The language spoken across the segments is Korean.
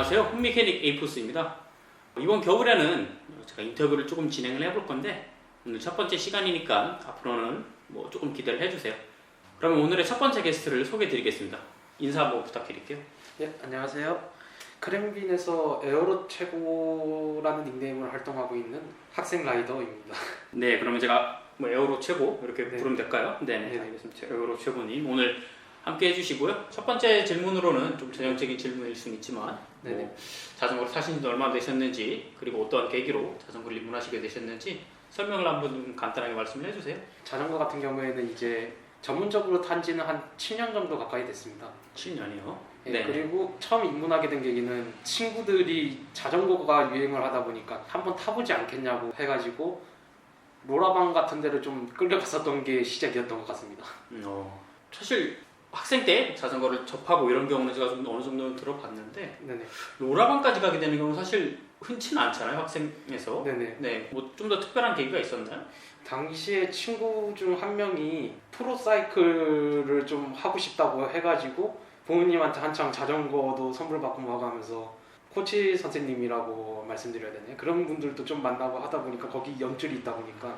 안녕하세요. 홈미케닉 에이포스입니다. 이번 겨울에는 제가 인터뷰를 조금 진행을 해볼 건데 오늘 첫 번째 시간이니까 앞으로는 조금 기대를 해주세요. 그러면 오늘의 첫 번째 게스트를 소개해 드리겠습니다. 인사 한번 부탁드릴게요. 네, 안녕하세요. 크렘빈에서 에어로 최고라는 닉네임으로 활동하고 있는 학생 라이더입니다. 네, 그러면 제가 에어로 최고 이렇게 네. 부르면 될까요? 네. 알겠습니다. 에어로 최고님 오늘 함께 해주시고요. 첫 번째 질문으로는 좀 전형적인 질문일 수는 있지만 자전거를 타신 지 얼마나 되셨는지 그리고 어떠한 계기로 자전거를 입문하시게 되셨는지 설명을 한번 좀 간단하게 말씀을 해주세요. 자전거 같은 경우에는 이제 전문적으로 탄 지는 한 7년 정도 가까이 됐습니다. 7년이요? 네. 그리고 처음 입문하게 된 계기는 친구들이 자전거가 유행을 하다 보니까 한번 타보지 않겠냐고 해가지고 로라방 같은 데를 좀 끌려갔었던 게 시작이었던 것 같습니다. 사실 학생 때 자전거를 접하고 이런 경우는 제가 좀 어느 정도 들어봤는데 네네. 로라방까지 가게 되는 경우는 사실 흔치는 않잖아요, 학생에서. 네네. 네, 좀 더 특별한 계기가 있었나요? 당시에 친구 중 한 명이 프로사이클을 좀 하고 싶다고 해가지고 부모님한테 한창 자전거도 선물 받고 뭐 하면서 코치 선생님이라고 말씀드려야 되나요? 그런 분들도 좀 만나고 하다 보니까 거기 연줄이 있다 보니까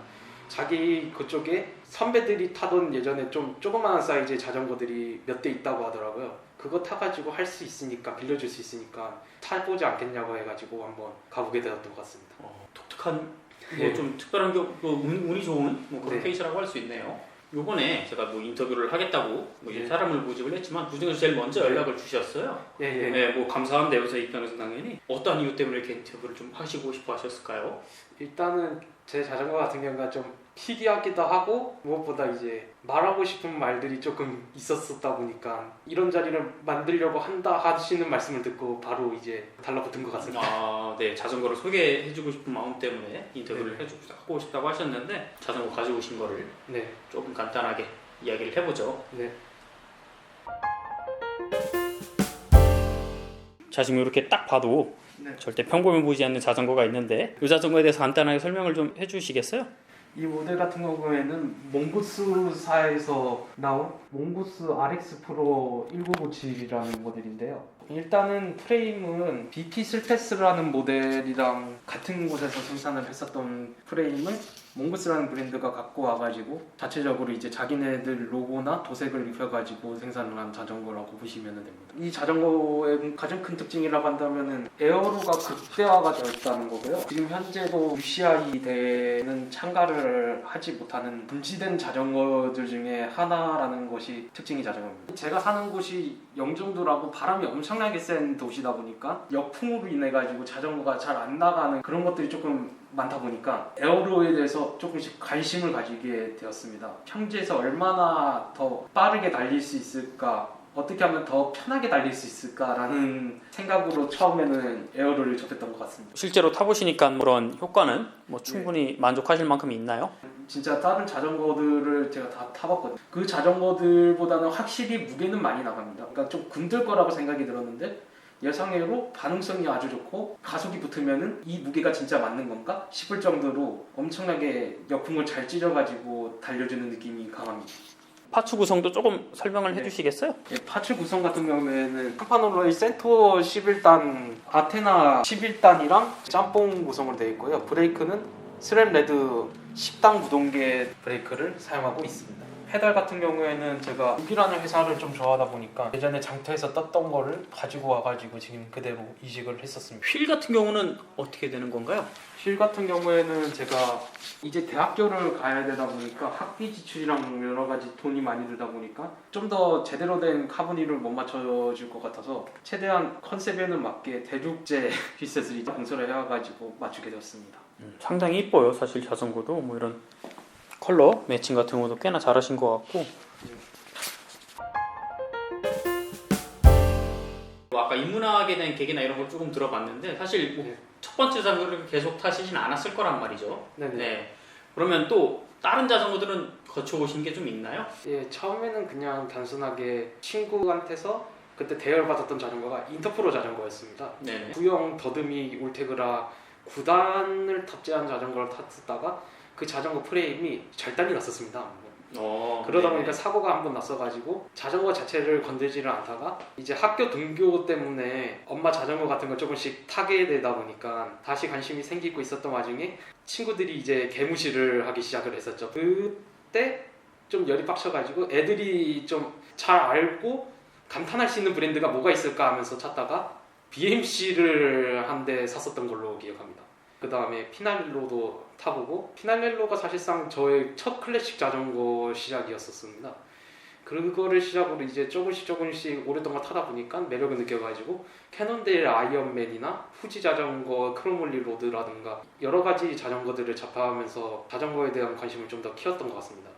자기 그쪽에 선배들이 타던 예전에 좀 조그마한 사이즈의 자전거들이 몇 대 있다고 하더라고요. 그거 타가지고 할 수 있으니까 빌려줄 수 있으니까 타보지 않겠냐고 해가지고 한번 가보게 되었던 것 같습니다. 독특한 네. 좀 특별한 운이 좋은 그런 네. 케이스라고 할 수 있네요. 요번에 제가 인터뷰를 하겠다고 네. 사람을 모집을 했지만 그중에서 제일 먼저 연락을 주셨어요. 예. 네, 감사한데요. 제 입장에서 당연히 어떤 이유 때문에 이렇게 인터뷰를 좀 하시고 싶어 하셨을까요? 일단은 제 자전거 같은 경우가 좀 희귀하기도 하고 무엇보다 이제 말하고 싶은 말들이 조금 있었다 보니까 이런 자리를 만들려고 한다 하시는 말씀을 듣고 바로 이제 달라붙은 것 같습니다. 네, 자전거를 소개해주고 싶은 마음 때문에 인터뷰를 하고 싶다고 하셨는데 자전거 가지고 오신 거를 조금 간단하게 이야기를 해보죠. 네. 자, 지금 이렇게 딱 봐도 절대 평범해 보이지 않는 자전거가 있는데 이 자전거에 대해서 간단하게 설명을 좀 해주시겠어요? 이 모델 같은 경우에는 몽고스사에서 나온 몽고스 RX 프로 1997이라는 모델인데요. 일단은 프레임은 BP 슬패스라는 모델이랑 같은 곳에서 생산을 했었던 프레임을 몽고스라는 브랜드가 갖고 와가지고 자체적으로 이제 자기네들 로고나 도색을 입혀가지고 생산을 한 자전거라고 보시면 됩니다. 이 자전거의 가장 큰 특징이라고 한다면은 에어로가 극대화가 되어 있다는 거고요. 지금 현재도 UCI 대회는 참가를 하지 못하는 분지된 자전거들 중에 하나라는 것이 특징이 자전거입니다. 제가 사는 곳이 영종도라고 바람이 엄청나게 센 도시다 보니까 역풍으로 인해 가지고 자전거가 잘 안 나가는 그런 것들이 조금 많다 보니까 에어로에 대해서 조금씩 관심을 가지게 되었습니다. 평지에서 얼마나 더 빠르게 달릴 수 있을까, 어떻게 하면 더 편하게 달릴 수 있을까라는 생각으로 처음에는 에어로를 접했던 것 같습니다. 실제로 타보시니까 그런 효과는 충분히 만족하실 만큼 있나요? 진짜 다른 자전거들을 제가 다 타봤거든요. 그 자전거들보다는 확실히 무게는 많이 나갑니다. 그러니까 좀 군들 거라고 생각이 들었는데 예상외로 반응성이 아주 좋고 가속이 붙으면은 이 무게가 진짜 맞는 건가 싶을 정도로 엄청나게 역풍을 잘 찢어가지고 달려주는 느낌이 강합니다. 파츠 구성도 조금 설명을 해주시겠어요? 파츠 구성 같은 경우에는 카파놀로의 센토 11단, 아테나 11단이랑 짬뽕 구성으로 되어 있고요. 브레이크는 스램레드 10단 구동계 브레이크를 사용하고 있습니다. 페달 같은 경우에는 제가 우기라는 회사를 좀 좋아하다 보니까 예전에 장터에서 떴던 거를 가지고 와가지고 지금 그대로 이식을 했었습니다. 휠 같은 경우는 어떻게 되는 건가요? 휠 같은 경우에는 제가 이제 대학교를 가야 되다 보니까 학비 지출이랑 여러 가지 돈이 많이 들다 보니까 좀 더 제대로 된 카보니를 못 맞춰줄 것 같아서 최대한 컨셉에는 맞게 대륙제 휠셋을 공설을 해와가지고 맞추게 되었습니다. 상당히 이뻐요. 사실 자전거도 이런 컬러 매칭 같은 것도 꽤나 잘하신 것 같고 아까 입문하게 된 계기나 이런 걸 조금 들어봤는데 사실 첫 번째 자전거를 계속 타시진 않았을 거란 말이죠. 네. 그러면 또 다른 자전거들은 거쳐오신 게 좀 있나요? 예, 처음에는 그냥 단순하게 친구한테서 그때 대여받았던 자전거가 인터프로 자전거였습니다. 네네. 구형 더듬이 울테그라 9단을 탑재한 자전거를 탔다가 그 자전거 프레임이 절단이 났었습니다. 그러다 네네. 보니까 사고가 한 번 났어가지고 자전거 자체를 건들지를 않다가 이제 학교 등교 때문에 엄마 자전거 같은 걸 조금씩 타게 되다 보니까 다시 관심이 생기고 있었던 와중에 친구들이 이제 개무시를 하기 시작을 했었죠. 그때 좀 열이 빡쳐가지고 애들이 좀 잘 알고 감탄할 수 있는 브랜드가 뭐가 있을까 하면서 찾다가 BMC를 한 대 샀었던 걸로 기억합니다. 그 다음에 피날렐로도 타보고, 피날렐로가 사실상 저의 첫 클래식 자전거 시작이었었습니다. 그거를 시작으로 이제 조금씩 오랫동안 타다 보니까 매력을 느껴가지고 캐논데일 아이언맨이나 후지 자전거 크로몰리 로드라든가 여러 가지 자전거들을 접하면서 자전거에 대한 관심을 좀 더 키웠던 것 같습니다.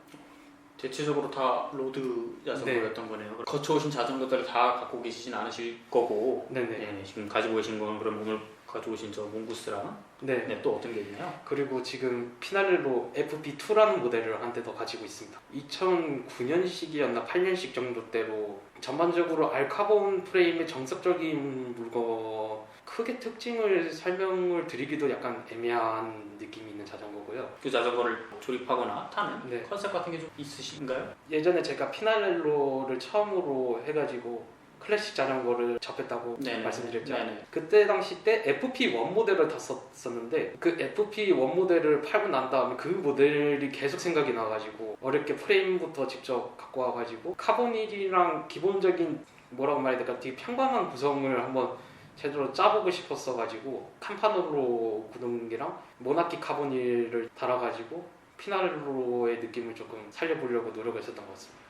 대체적으로 다 로드 자전거였던 거네요. 거쳐오신 자전거들을 다 갖고 계시진 않으실 거고, 네네. 네, 지금 가지고 계신 건 그럼 오늘 가지고 오신 저 몽구스랑 네. 또 어떤 게 있나요? 그리고 지금 피날렐로 FP2라는 모델을 한 대 더 가지고 있습니다. 2009년식이었나 8년식 정도 때로 전반적으로 알카본 프레임의 정석적인 물건, 크게 특징을 설명을 드리기도 약간 애매한 느낌이 있는 자전거고요. 그 자전거를 조립하거나 타는 네. 컨셉 같은 게 좀 있으신가요? 예전에 제가 피날렐로를 처음으로 해가지고 클래식 자전거를 접했다고 네네. 말씀드렸잖아요. 네네. 그때 당시 때 FP1 모델을 탔었는데 그 FP1 모델을 팔고 난 다음에 그 모델이 계속 생각이 나가지고 어렵게 프레임부터 직접 갖고 와가지고 카보닐이랑 기본적인 뭐라고 말해야 될까, 되게 평범한 구성을 한번 제대로 짜보고 싶었어가지고 칸파노로 구동기랑 모나키 카보닐을 달아가지고 피날렐로의 느낌을 조금 살려보려고 노력을 했었던 것 같습니다.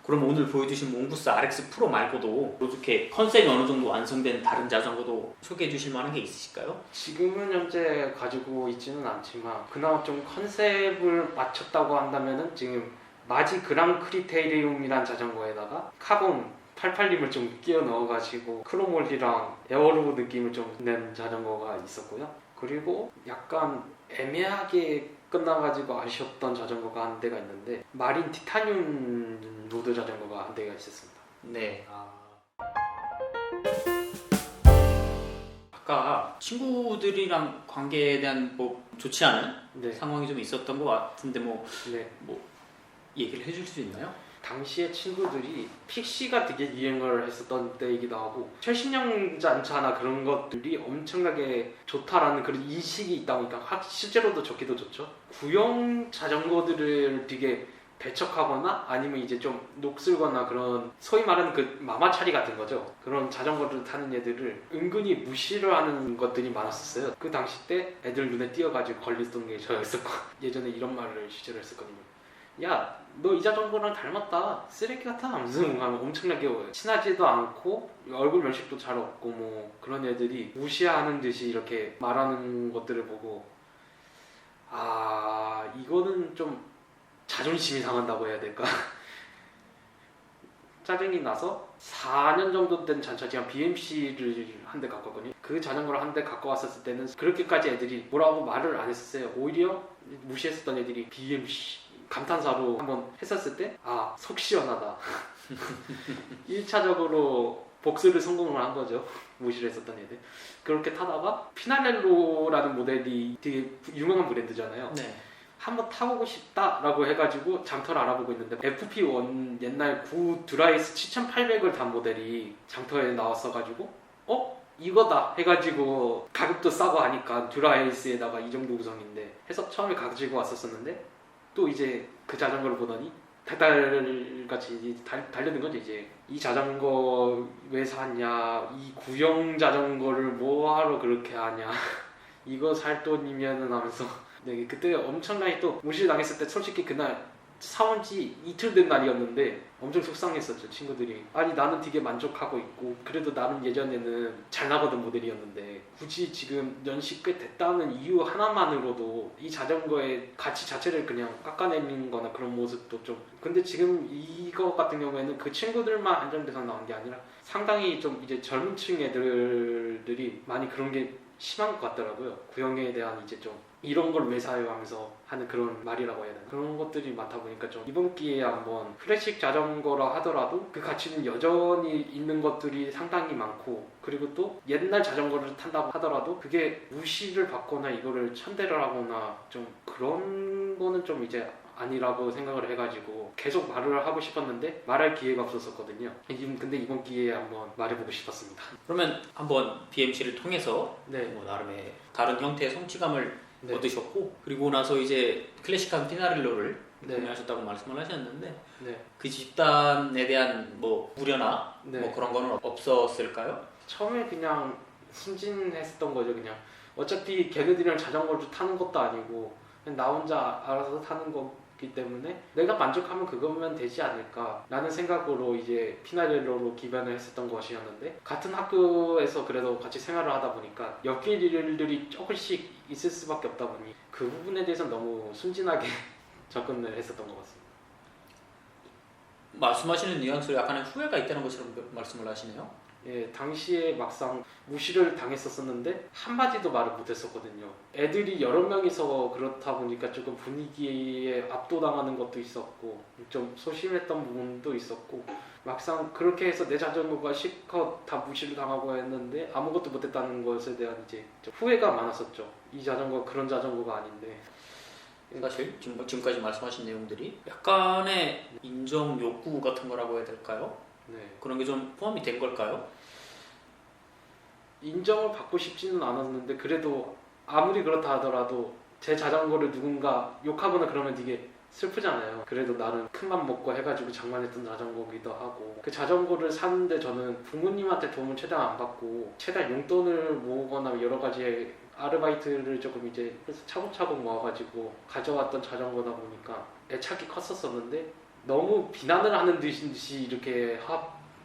그럼 오늘 보여주신 몽구스 RX 프로 말고도 이렇게 컨셉이 어느 정도 완성된 다른 자전거도 소개해 주실 만한 게 있으실까요? 지금은 현재 가지고 있지는 않지만 그나마 좀 컨셉을 맞췄다고 한다면은 지금 마지 그랑 크리테리움이란 자전거에다가 카본 88림을 좀 끼워 넣어가지고 크로몰리랑 에어로 느낌을 좀 낸 자전거가 있었고요. 그리고 약간 애매하게 끝나가지고 아쉬웠던 자전거가 한 대가 있는데 마린 티타늄 로드 자전거가 한 대가 있었습니다. 네. 아까 친구들이랑 관계에 대한 뭐 좋지 않은 네. 상황이 좀 있었던 것 같은데 네. 얘기를 해줄 수 있나요? 당시에 친구들이 픽시가 되게 유행을 했었던 때이기도 하고 최신형 자동차나 그런 것들이 엄청나게 좋다라는 그런 인식이 있다 보니까 실제로도 좋기도 좋죠. 구형 자전거들을 되게 배척하거나 아니면 이제 좀 녹슬거나 그런 소위 말하는 그 마마차리 같은 거죠. 그런 자전거를 타는 애들을 은근히 무시를 하는 것들이 많았었어요. 그 당시 때 애들 눈에 띄어가지고 걸렸던 게 저였었고 예전에 이런 말을 실제로 했었거든요. 야, 너 이 자전거랑 닮았다. 쓰레기 같아. 무슨 하면 엄청나게 친하지도 않고 얼굴 면식도 잘 없고 뭐 그런 애들이 무시하는 듯이 이렇게 말하는 것들을 보고 아, 이거는 좀 자존심이 상한다고 해야 될까? 짜증이 나서 4년 정도 된 자전거 BMC를 한 대 갖고 왔거든요. 그 자전거를 한 대 갖고 왔었을 때는 그렇게까지 애들이 뭐라고 말을 안 했었어요. 오히려 무시했었던 애들이 BMC 감탄사로 한번 했었을 때 아, 속 시원하다. 1차적으로 복수를 성공을 한 거죠. 무시를 했었던 애들. 그렇게 타다가 피날렐로라는 모델이 되게 유명한 브랜드잖아요. 네. 한번 타보고 싶다라고 해가지고 장터를 알아보고 있는데 FP1 옛날 구 드라이스 7800을 단 모델이 장터에 나왔어가지고 이거다 해가지고 가격도 싸고 하니까 드라이스에다가 이 정도 구성인데 해서 처음에 가지고 왔었었는데 또 이제 그 자전거를 보더니 달달같이 달려든 거죠. 이제 이 자전거 왜 샀냐, 이 구형 자전거를 뭐하러 그렇게 하냐, 이거 살 돈이면은 하면서 네, 그때 엄청나게 또 무시를 당했을 때 솔직히 그날 사온 지 이틀 된 날이었는데 엄청 속상했었죠. 친구들이 아니 나는 되게 만족하고 있고 그래도 나는 예전에는 잘 나가던 모델이었는데 굳이 지금 연식 꽤 됐다는 이유 하나만으로도 이 자전거의 가치 자체를 그냥 깎아내리는 거나 그런 모습도 좀 근데 지금 이거 같은 경우에는 그 친구들만 한정돼서 나온 게 아니라 상당히 좀 이제 젊은 층 애들들이 많이 그런 게 심한 것 같더라고요. 구형에 대한 이제 좀 이런 걸 왜 사요 하면서 하는 그런 말이라고 해야 되나 그런 것들이 많다 보니까 좀 이번 기회에 한번 클래식 자전거라 하더라도 그 가치는 여전히 있는 것들이 상당히 많고 그리고 또 옛날 자전거를 탄다고 하더라도 그게 무시를 받거나 이거를 천대를 하거나 좀 그런 거는 좀 이제 아니라고 생각을 해가지고 계속 말을 하고 싶었는데 말할 기회가 없었거든요. 근데 이번 기회에 한번 말해보고 싶었습니다. 그러면 한번 BMC를 통해서 네. 뭐 나름의 다른 형태의 성취감을 네. 얻으셨고 그리고 나서 이제 클래식한 피나렐로를 네. 구매하셨다고 말씀을 하셨는데 네. 그 집단에 대한 뭐 우려나 네. 뭐 그런 거는 없었을까요? 처음에 그냥 순진했었던 거죠. 그냥 어차피 걔네들이랑 자전거를 타는 것도 아니고 그냥 나 혼자 알아서 타는 거기 때문에 내가 만족하면 그거면 되지 않을까 라는 생각으로 이제 피나렐로로 기변을 했었던 것이었는데 같은 학교에서 그래도 같이 생활을 하다 보니까 엮일 일들이 조금씩 있을 수밖에 없다 보니 그 부분에 대해서 너무 순진하게 접근을 했었던 것 같습니다. 말씀하시는 뉘앙스로 약간의 후회가 있다는 것처럼 말씀을 하시네요. 예, 당시에 막상 무시를 당했었는데 한마디도 말을 못했었거든요. 애들이 여러 명이서 그렇다 보니까 조금 분위기에 압도당하는 것도 있었고 좀 소심했던 부분도 있었고 막상 그렇게 해서 내 자전거가 실컷 다 무시를 당하고 했는데 아무것도 못했다는 것에 대한 이제 좀 후회가 많았었죠. 이 자전거 그런 자전거가 아닌데. 사실 지금까지 말씀하신 내용들이 약간의 인정 욕구 같은 거라고 해야 될까요? 네. 그런 게 좀 포함이 된 걸까요? 인정을 받고 싶지는 않았는데 그래도 아무리 그렇다 하더라도 제 자전거를 누군가 욕하거나 그러면 되게 슬프잖아요. 그래도 나는 큰맘 먹고 해가지고 장만했던 자전거기도 하고 그 자전거를 사는데 저는 부모님한테 도움을 최대한 안 받고 최대한 용돈을 모으거나 여러 가지 아르바이트를 조금 이제 차곡차곡 모아가지고 가져왔던 자전거다 보니까 애착이 컸었었는데 너무 비난을 하는 듯이 이렇게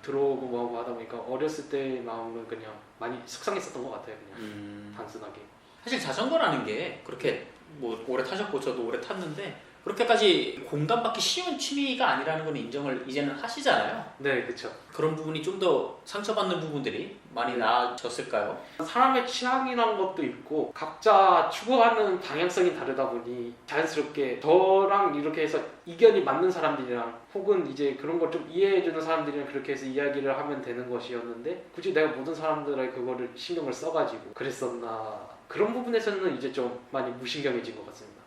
들어오고 뭐하고 하다 보니까 어렸을 때의 마음은 그냥 많이 속상했었던 것 같아요. 그냥 단순하게. 사실 자전거라는 게 그렇게 뭐 오래 타셨고 저도 오래 탔는데 그렇게까지 공감받기 쉬운 취미가 아니라는 건 인정을 이제는 하시잖아요. 네, 그렇죠. 그런 부분이 좀 더 상처받는 부분들이 많이 나아졌을까요? 사람의 취향이란 것도 있고 각자 추구하는 방향성이 다르다 보니 자연스럽게 저랑 이렇게 해서 이견이 맞는 사람들이랑 혹은 이제 그런 걸 좀 이해해주는 사람들이랑 그렇게 해서 이야기를 하면 되는 것이었는데 굳이 내가 모든 사람들의 그거를 신경을 써가지고 그랬었나 그런 부분에서는 이제 좀 많이 무신경해진 것 같습니다.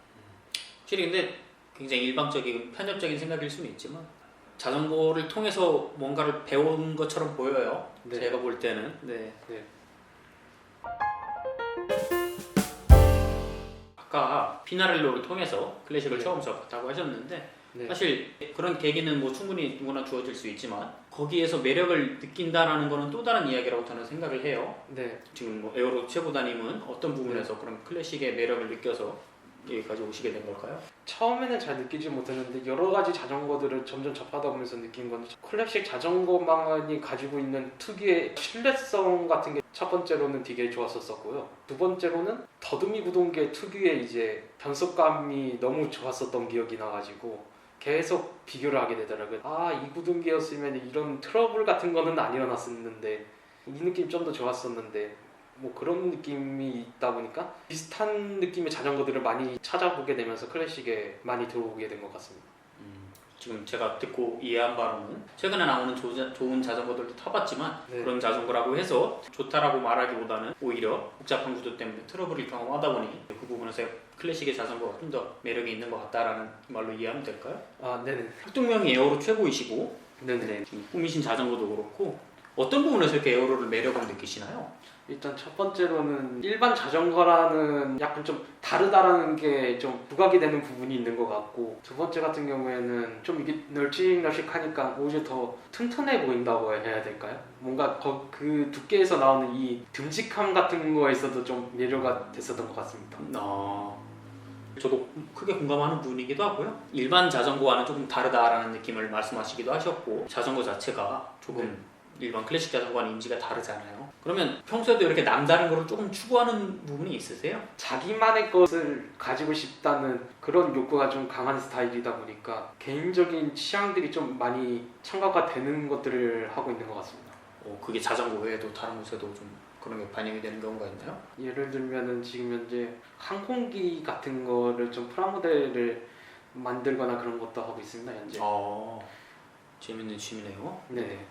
확실히 근데 굉장히 일방적인 편협적인 생각일 수는 있지만 자전거를 통해서 뭔가를 배운 것처럼 보여요. 네. 제가 볼 때는. 네. 네. 아까 피나렐로를 통해서 클래식을 네. 처음 접했다고 하셨는데 네. 사실 그런 계기는 뭐 충분히 누구나 주어질 수 있지만 거기에서 매력을 느낀다라는 거는 또 다른 이야기라고 저는 생각을 해요. 네. 지금 뭐 에어로 최고다님은 어떤 부분에서 그런 클래식의 매력을 느껴서 여기까지 오시게 된 걸까요? 처음에는 잘 느끼지 못했는데 여러 가지 자전거들을 점점 접하다 보면서 느낀 건 클래식 자전거만이 가지고 있는 특유의 신뢰성 같은 게 첫 번째로는 되게 좋았었고요. 두 번째로는 더듬이 구동계 특유의 이제 변속감이 너무 좋았었던 기억이 나가지고 계속 비교를 하게 되더라고요. 아, 이 구동계였으면 이런 트러블 같은 거는 안 일어났었는데 이 느낌 좀 더 좋았었는데 뭐 그런 느낌이 있다 보니까 비슷한 느낌의 자전거들을 많이 찾아보게 되면서 클래식에 많이 들어오게 된 것 같습니다. 지금 제가 듣고 이해한 바로는 최근에 나오는 좋은 자전거들도 타봤지만 네. 그런 자전거라고 해서 좋다라고 말하기보다는 오히려 복잡한 구조 때문에 트러블을 경험하다 보니 그 부분에서 클래식의 자전거가 좀 더 매력이 있는 것 같다라는 말로 이해하면 될까요? 아, 네네. 활동명이 에어로 최고이시고 네네. 지금 꾸미신 자전거도 그렇고 어떤 부분에서 이렇게 에어로를 매력을 느끼시나요? 일단 첫 번째로는 일반 자전거라는 약간 좀 다르다라는 게 좀 부각이 되는 부분이 있는 것 같고 두 번째 같은 경우에는 좀 이게 널찍널찍하니까 오히려 더 튼튼해 보인다고 해야 될까요? 뭔가 그 두께에서 나오는 이 듬직함 같은 거에서도 좀 매료가 됐었던 것 같습니다. 저도 크게 공감하는 부분이기도 하고요. 일반 자전거와는 조금 다르다라는 느낌을 말씀하시기도 하셨고 자전거 자체가 조금 일반 클래식 자전거와는 인지가 다르잖아요. 그러면 평소에도 이렇게 남다른 거를 조금 추구하는 부분이 있으세요? 자기만의 것을 가지고 싶다는 그런 욕구가 좀 강한 스타일이다 보니까 개인적인 취향들이 좀 많이 첨가가 되는 것들을 하고 있는 것 같습니다. 그게 자전거 외에도 다른 곳에도 좀 그런 게 반영이 되는 경우가 있나요? 예를 들면은 지금 현재 항공기 같은 거를 좀 프라모델을 만들거나 그런 것도 하고 있습니다, 현재. 재밌는 취미네요. 네.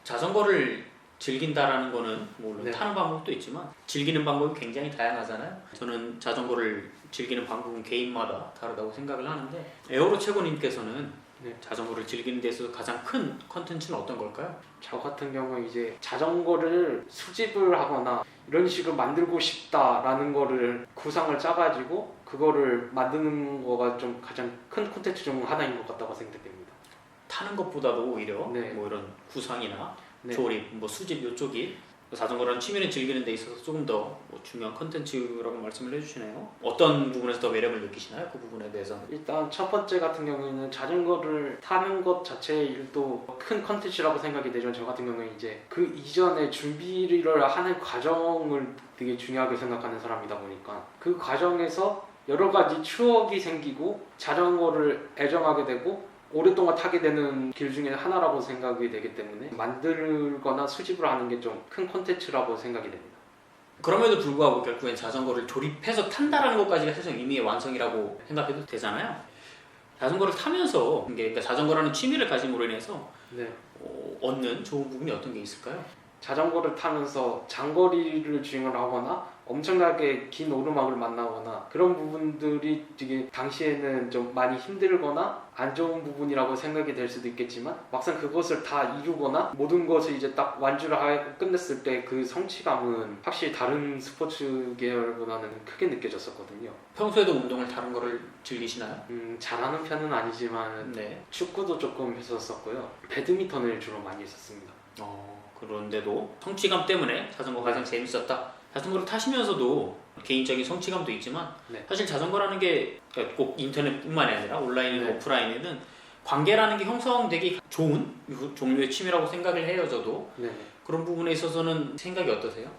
자전거를 즐긴다라는 거는 물론 네. 타는 방법도 있지만 즐기는 방법이 굉장히 다양하잖아요. 저는 자전거를 즐기는 방법은 개인마다 다르다고 생각을 하는데 에어로 최고님께서는 네. 자전거를 즐기는 데 있어서 가장 큰 컨텐츠는 어떤 걸까요? 저 같은 경우는 이제 자전거를 수집을 하거나 이런 식으로 만들고 싶다라는 거를 구상을 짜가지고 그거를 만드는 거가 좀 가장 큰 콘텐츠 중 하나인 것 같다고 생각됩니다. 타는 것보다도 오히려 네. 뭐 이런 구상이나 네. 조립, 뭐 수집 이쪽이 자전거라는 취미를 즐기는 데 있어서 조금 더 뭐 중요한 컨텐츠라고 말씀을 해주시네요. 어떤 부분에서 더 매력을 느끼시나요? 그 부분에 대해서는? 일단 첫 번째 같은 경우에는 자전거를 타는 것 자체의 일도 큰 컨텐츠라고 생각이 되죠. 저 같은 경우는 이제 그 이전에 준비를 하는 과정을 되게 중요하게 생각하는 사람이다 보니까 그 과정에서 여러 가지 추억이 생기고 자전거를 애정하게 되고 오랫동안 타게 되는 길 중에 하나라고 생각이 되기 때문에 만들거나 수집을 하는 게 좀 큰 콘텐츠라고 생각이 됩니다. 그럼에도 불구하고 결국엔 자전거를 조립해서 탄다라는 것까지가 사실 의미의 완성이라고 생각해도 되잖아요. 자전거를 타면서 그러니까 자전거라는 취미를 가짐으로 인해서 네. 얻는 좋은 부분이 어떤 게 있을까요? 자전거를 타면서 장거리를 주행을 하거나 엄청나게 긴 오르막을 만나거나 그런 부분들이 되게 당시에는 좀 많이 힘들거나 안 좋은 부분이라고 생각이 될 수도 있겠지만 막상 그것을 다 이루거나 모든 것을 이제 딱 완주를 하고 끝냈을 때 그 성취감은 확실히 다른 스포츠 계열보다는 크게 느껴졌었거든요. 평소에도 운동을 다른 거를 즐기시나요? 잘하는 편은 아니지만 네. 축구도 조금 했었었고요. 배드민턴을 주로 많이 했었습니다. 그런데도 성취감 때문에 자전거가 가장 재밌었다. 자전거를 타시면서도 개인적인 성취감도 있지만 네. 사실 자전거라는 게 꼭 인터넷뿐만이 아니라 온라인이나 네. 오프라인에는 관계라는 게 형성되기 좋은 종류의 취미라고 생각을 해요. 저도 네. 그런 부분에 있어서는 생각이 어떠세요?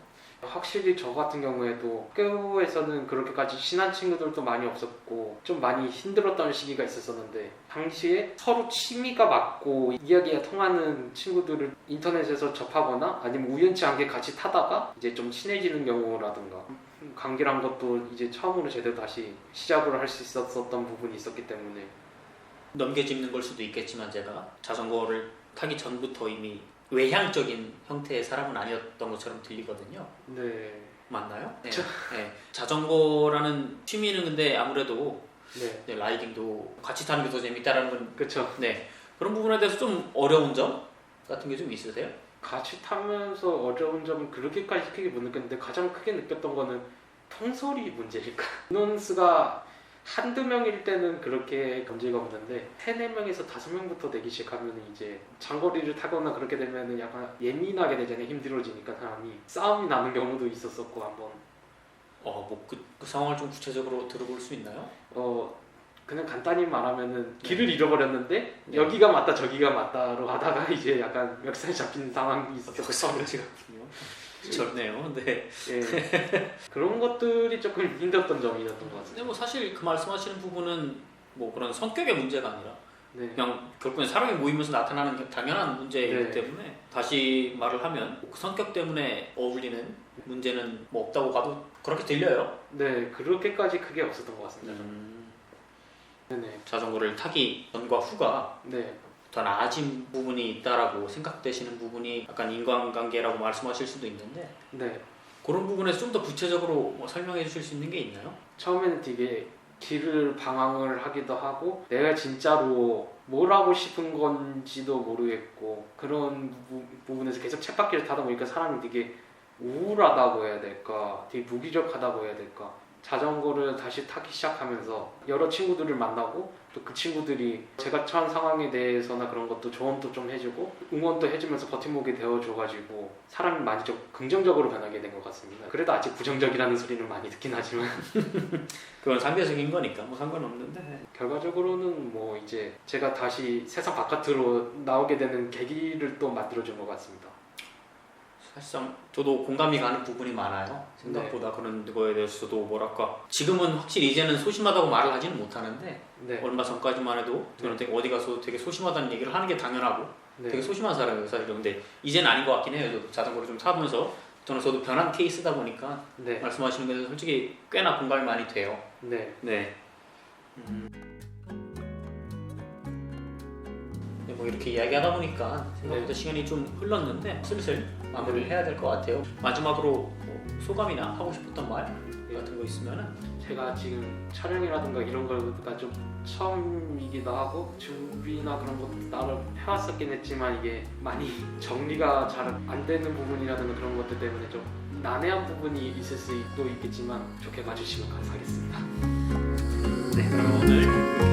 확실히 저 같은 경우에도 학교에서는 그렇게까지 친한 친구들도 많이 없었고 좀 많이 힘들었던 시기가 있었었는데 당시에 서로 취미가 맞고 이야기가 통하는 친구들을 인터넷에서 접하거나 아니면 우연치 않게 같이 타다가 이제 좀 친해지는 경우라든가 관계란 것도 이제 처음으로 제대로 다시 시작을 할 수 있었던 부분이 있었기 때문에 넘겨짚는 걸 수도 있겠지만 제가 자전거를 타기 전부터 이미 외향적인 형태의 사람은 아니었던 것처럼 들리거든요. 네. 맞나요? 네. 네. 자전거라는 취미는 근데 아무래도 네. 네, 라이딩도 같이 타는 게 더 재밌다라는 건 그렇죠. 네. 그런 부분에 대해서 좀 어려운 점 같은 게 좀 있으세요? 같이 타면서 어려운 점은 그렇게까지 크게 못 느꼈는데 가장 크게 느꼈던 거는 통솔이 문제일까? 인원수가 한두 명일 때는 그렇게 문제가 없는데 3, 4명에서 5명부터 되기 시작하면 이제 장거리를 타거나 그렇게 되면 약간 예민하게 되잖아요. 힘들어지니까 사람이 싸움이 나는 경우도 있었었고 한번 그 상황을 좀 구체적으로 들어볼 수 있나요? 그냥 간단히 말하면은 네. 길을 잃어버렸는데 네. 여기가 맞다 저기가 맞다로 하다가 이제 약간 멱살 잡힌 상황이 있었어요. 그렇군요. 좋네요. 네. 예. 그런 것들이 조금 힘들었던 점이었던 것 같아요. 근데 뭐 사실 그 말씀하시는 부분은 뭐 그런 성격의 문제가 아니라 네. 그냥 결국엔 사람이 모이면서 나타나는 게 당연한 문제이기 네. 때문에 다시 말을 하면 그 성격 때문에 어울리는 문제는 뭐 없다고 봐도 그렇게 들려요. 네, 그렇게까지 크게 없었던 것 같습니다. 네네. 자전거를 타기 전과 후가 네. 더 나아진 부분이 있다라고 생각되시는 부분이 약간 인간관계라고 말씀하실 수도 있는데 네. 그런 부분에서 좀 더 구체적으로 뭐 설명해 주실 수 있는 게 있나요? 처음에는 되게 길을 방황을 하기도 하고 내가 진짜로 뭘 하고 싶은 건지도 모르겠고 그런 부분에서 계속 쳇바퀴를 타다 보니까 사람이 되게 우울하다고 해야 될까 되게 무기력하다고 해야 될까 자전거를 다시 타기 시작하면서 여러 친구들을 만나고 또 그 친구들이 제가 처한 상황에 대해서나 그런 것도 조언도 좀 해주고 응원도 해주면서 버팀목이 되어줘가지고 사람이 많이 좀 긍정적으로 변하게 된 것 같습니다. 그래도 아직 부정적이라는 소리는 많이 듣긴 하지만 그건 상대적인 거니까 뭐 상관없는데 결과적으로는 뭐 이제 제가 다시 세상 바깥으로 나오게 되는 계기를 또 만들어준 것 같습니다. 사실상 저도 공감이 가는 부분이 많아요. 생각보다 그런 거에 대해서도 뭐랄까 지금은 확실히 이제는 소심하다고 말을 하지는 못하는데 네. 얼마 전까지만 해도 저는 되게 어디 가서 되게 소심하다는 얘기를 하는 게 당연하고 네. 되게 소심한 사람이에요 사실. 근데 이제는 아닌 것 같긴 해요. 저도 자전거를 좀 타면서 저도 변한 케이스다 보니까 네. 말씀하시는 게 솔직히 꽤나 공감이 많이 돼요. 네. 네. 뭐 이렇게 이야기하다 보니까 생각보다 시간이 좀 흘렀는데 슬슬 마무리를 해야 될 것 같아요. 마지막으로 뭐 소감이나 하고 싶었던 말 같은 거 있으면은. 제가 지금 촬영이라든가 이런 거가 좀 처음이기도 하고 준비나 그런 것도 나름 해왔었긴 했지만 이게 많이 정리가 잘 안 되는 부분이라든가 그런 것들 때문에 좀 난해한 부분이 있을 수도 있겠지만 좋게 봐주시면 감사하겠습니다. 네, 그럼 오늘